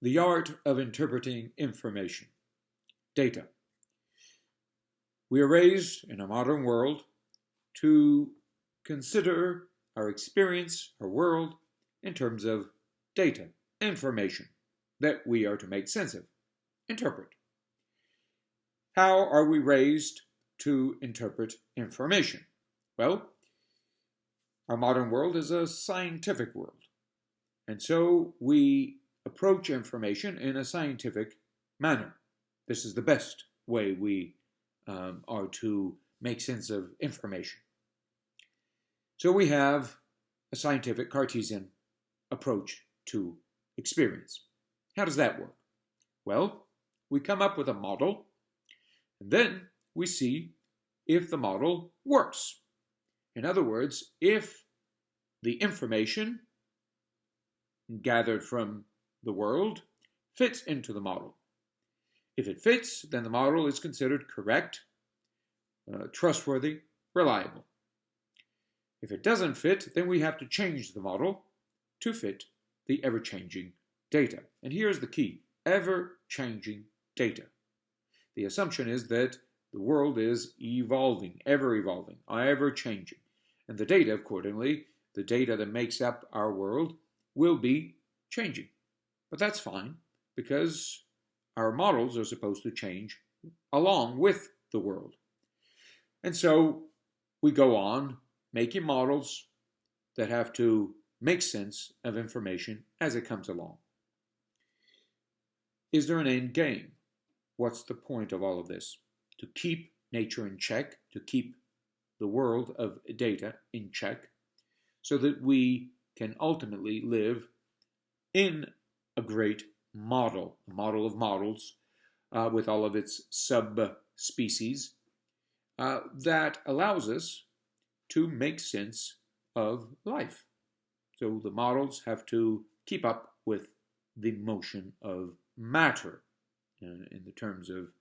The art of interpreting information, data. We are raised in a modern world to consider our experience, our world, in terms of data, information that we are to make sense of, interpret. How are we raised to interpret information? Well, our modern world is a scientific world. And so we approach information in a scientific manner. This is the best way we are to make sense of information. So we have a scientific Cartesian approach to experience. How does that work? Well, we come up with a model, and then we see if the model works. In other words, if the information gathered from the world fits into the model. If it fits, then the model is considered correct, trustworthy, reliable. If it doesn't fit, then we have to change the model to fit the ever-changing data. And here's the key, ever-changing data. The assumption is that the world is evolving, ever-changing. And the data, accordingly, the data that makes up our world, will be changing. But that's fine, because our models are supposed to change along with the world. And so we go on making models that have to make sense of information as it comes along. Is there an end game? What's the point of all of this? To keep nature in check, to keep the world of data in check, so that we can ultimately live in a great model, a model of models with all of its subspecies that allows us to make sense of life. So the models have to keep up with the motion of matter in the terms of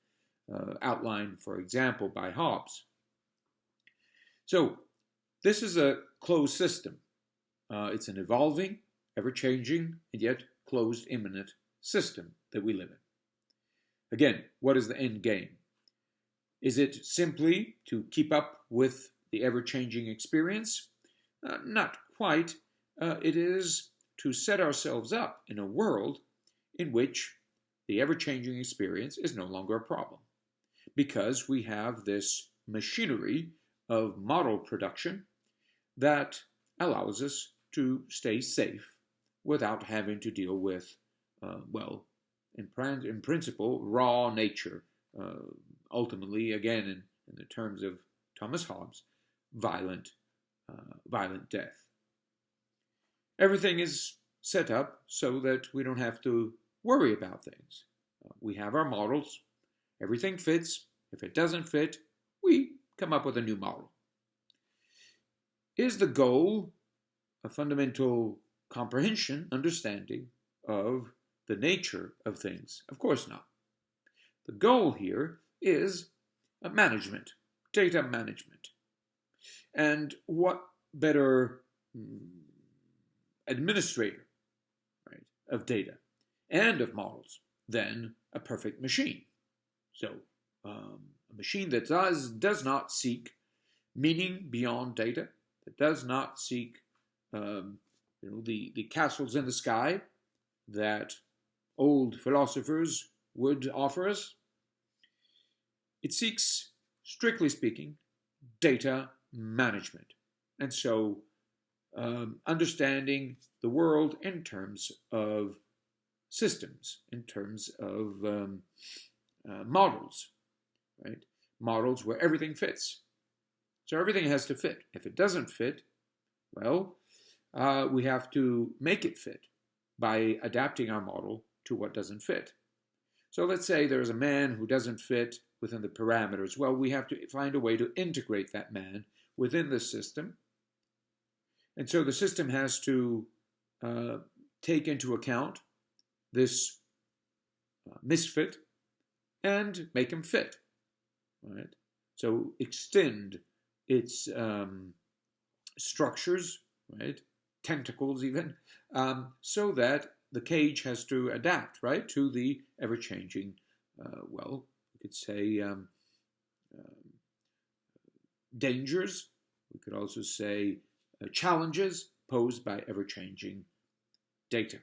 outlined, for example, by Hobbes. So this is a closed system. It's an evolving, ever-changing, and yet closed, immanent system that we live in. Again, what is the end game? Is it simply to keep up with the ever-changing experience? Not quite. It is to set ourselves up in a world in which the ever-changing experience is no longer a problem, because we have this machinery of model production that allows us to stay safe without having to deal with, in principle, raw nature. Ultimately, again, in the terms of Thomas Hobbes, violent death. Everything is set up so that we don't have to worry about things. We have our models. Everything fits. If it doesn't fit, we come up with a new model. Is the goal a fundamental comprehension, understanding of the nature of things? Of course not. The goal here is management, data management. And what better administrator, right, of data and of models than a perfect machine? So a machine that does not seek meaning beyond data, that does not seek the castles in the sky that old philosophers would offer us. It seeks, strictly speaking, data management. And so understanding the world in terms of systems, in terms of models, right? Models where everything fits. So everything has to fit. If it doesn't fit, well, we have to make it fit by adapting our model to what doesn't fit. So let's say there's a man who doesn't fit within the parameters. Well, we have to find a way to integrate that man within the system. And so the system has to take into account this misfit and make him fit. Right? So extend its structures, right? Tentacles even, so that the cage has to adapt, right, to the ever-changing, well, we could say dangers. We could also say challenges posed by ever-changing data.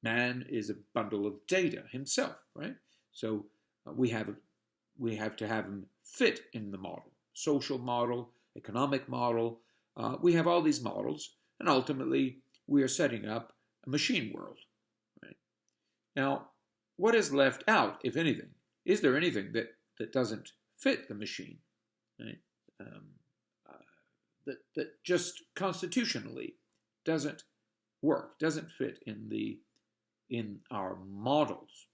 Man is a bundle of data himself, right? So we have to have him fit in the model, social model, economic model. We have all these models, and ultimately we are setting up a machine world. Right? Now, what is left out, if anything? Is there anything that doesn't fit the machine? Right? That just constitutionally doesn't work, doesn't fit in our models?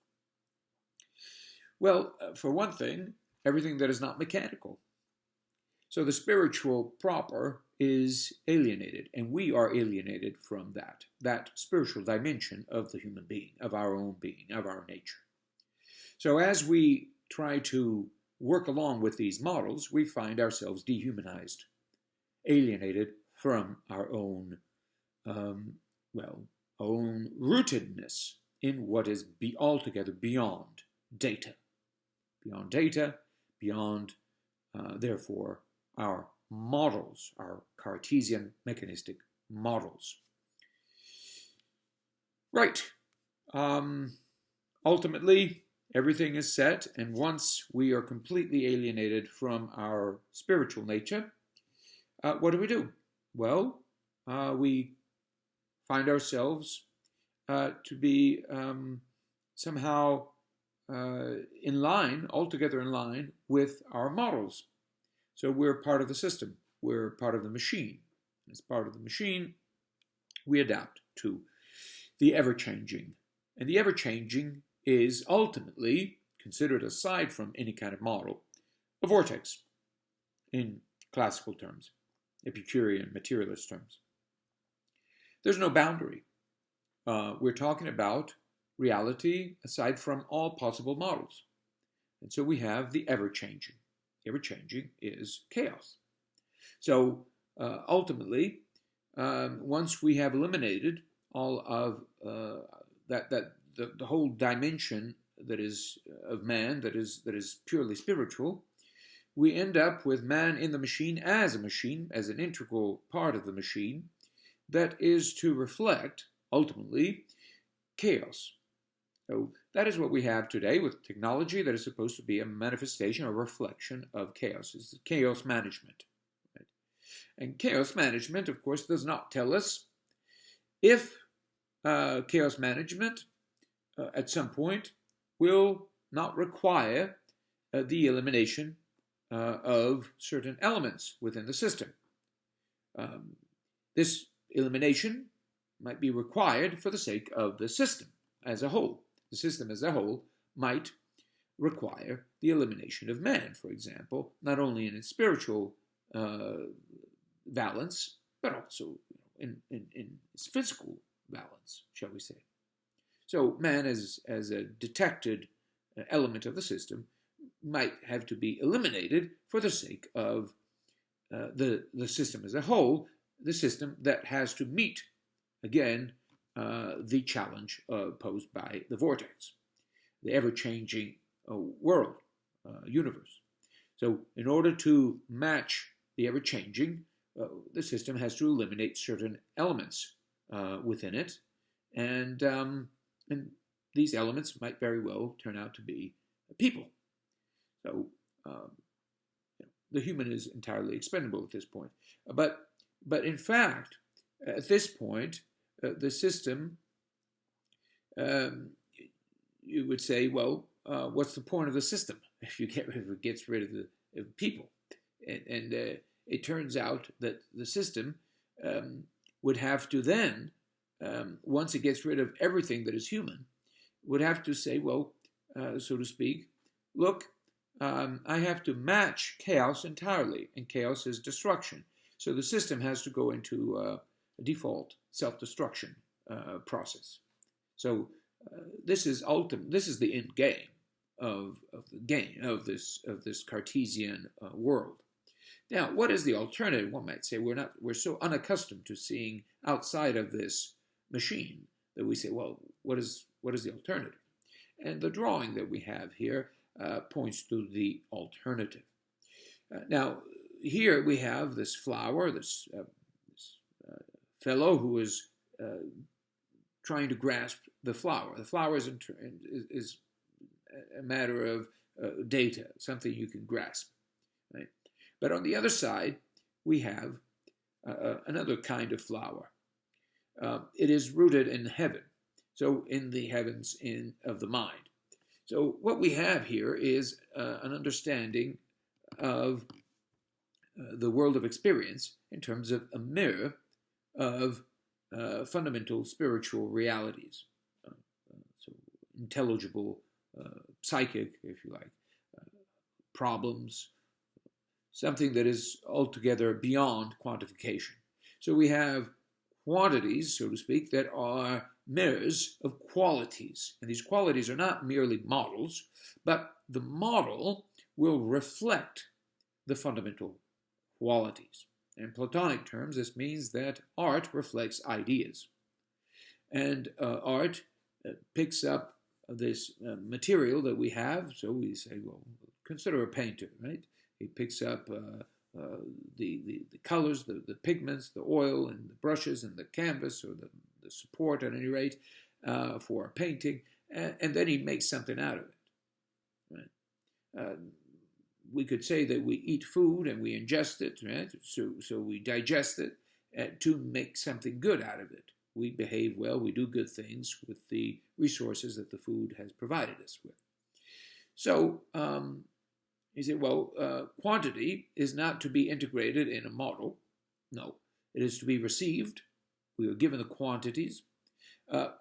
Well, for one thing, everything that is not mechanical. So the spiritual proper is alienated, and we are alienated from that spiritual dimension of the human being, of our own being, of our nature. So as we try to work along with these models, we find ourselves dehumanized, alienated from our own, own rootedness in what is altogether beyond data. Beyond data, beyond, therefore, our models, our Cartesian mechanistic models. Right. Ultimately, everything is set, and once we are completely alienated from our spiritual nature, what do? Well, we find ourselves to be somehow altogether in line with our models. So we're part of the system. We're part of the machine. As part of the machine, we adapt to the ever-changing. And the ever-changing is ultimately considered, aside from any kind of model, a vortex in classical terms, Epicurean materialist terms. There's no boundary. We're talking about reality aside from all possible models. And so we have the ever-changing. Ever-changing is chaos. So ultimately, once we have eliminated all of the whole dimension that is of man, that is purely spiritual, we end up with man in the machine, as an integral part of the machine, that is to reflect, ultimately, chaos. So that is what we have today with technology that is supposed to be a manifestation or reflection of chaos. It's chaos management. Right? And chaos management, of course, does not tell us if chaos management at some point will not require the elimination of certain elements within the system. This elimination might be required for the sake of the system as a whole. The system as a whole might require the elimination of man, for example, not only in its spiritual valence, but also in its physical valence, shall we say. So man, as a detected element of the system, might have to be eliminated for the sake of the system as a whole, the system that has to meet, again, the challenge posed by the vortex, the ever-changing world, universe. So in order to match the ever-changing, the system has to eliminate certain elements within it, and these elements might very well turn out to be people. So the human is entirely expendable at this point. But in fact, at this point, the system, you would say, well, what's the point of the system if it gets rid of the people? And it turns out that the system would have to then, once it gets rid of everything that is human, would have to say, well, so to speak, look, I have to match chaos entirely, and chaos is destruction. So the system has to go into a default self-destruction process. So this is the end game of this Cartesian world. Now, what is the alternative? One might say we're so unaccustomed to seeing outside of this machine that we say, well, what is the alternative? And the drawing that we have here points to the alternative. Now, here we have this flower, this fellow who is trying to grasp the flower. The flower is a matter of data, something you can grasp. Right? But on the other side, we have another kind of flower. It is rooted in heaven, so in the heavens of the mind. So what we have here is an understanding of the world of experience in terms of a mirror of fundamental spiritual realities, so intelligible, psychic, if you like, problems, something that is altogether beyond quantification. So we have quantities, so to speak, that are mirrors of qualities. And these qualities are not merely models, but the model will reflect the fundamental qualities. In Platonic terms, this means that art reflects ideas. And art picks up this material that we have. So we say, well, consider a painter, right? He picks up the colors, the pigments, the oil, and the brushes, and the canvas, or the support, at any rate, for a painting, and then he makes something out of it. Right? We could say that we eat food and we ingest it, right? So we digest it to make something good out of it. We behave well, we do good things with the resources that the food has provided us with. So he said, well, quantity is not to be integrated in a model. No, it is to be received. We are given the quantities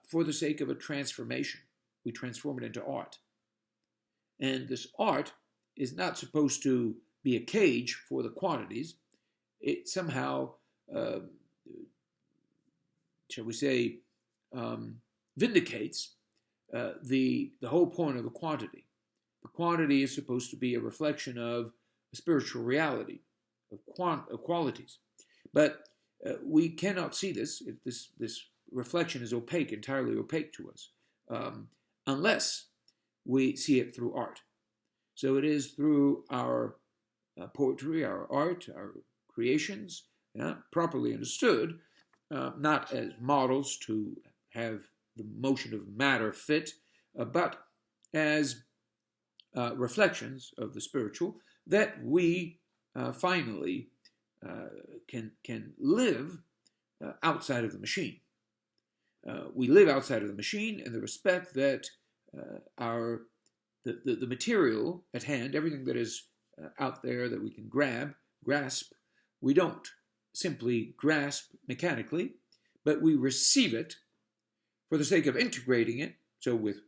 for the sake of a transformation. We transform it into art. And this art is not supposed to be a cage for the quantities. It somehow, shall we say, vindicates the whole point of the quantity. The quantity is supposed to be a reflection of a spiritual reality, of qualities. But we cannot see this, if this reflection is opaque, entirely opaque to us, unless we see it through art. So it is through our poetry, our art, our creations, properly understood, not as models to have the motion of matter fit, but as reflections of the spiritual, that we finally can live outside of the machine. We live outside of the machine in the respect that the material at hand, everything that is out there that we can grasp, we don't simply grasp mechanically, but we receive it for the sake of integrating it. So with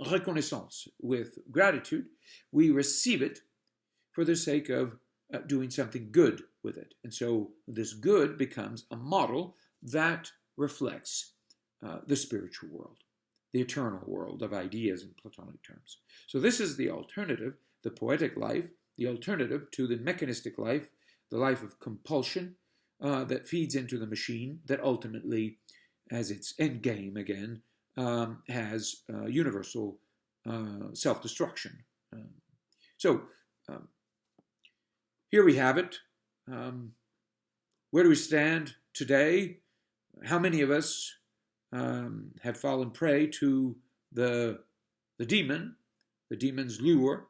reconnaissance, with gratitude, we receive it for the sake of doing something good with it. And so this good becomes a model that reflects the spiritual world, the eternal world of ideas in Platonic terms. So this is the alternative, the poetic life, the alternative to the mechanistic life, the life of compulsion that feeds into the machine, that ultimately, as its end game again, has universal self-destruction. So here we have it. Where do we stand today? How many of us have fallen prey to the demon, the demon's lure,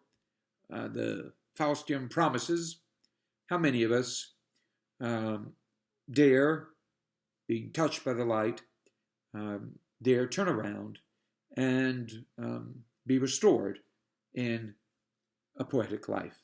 the Faustian promises? How many of us dare, being touched by the light, dare turn around and be restored in a poetic life?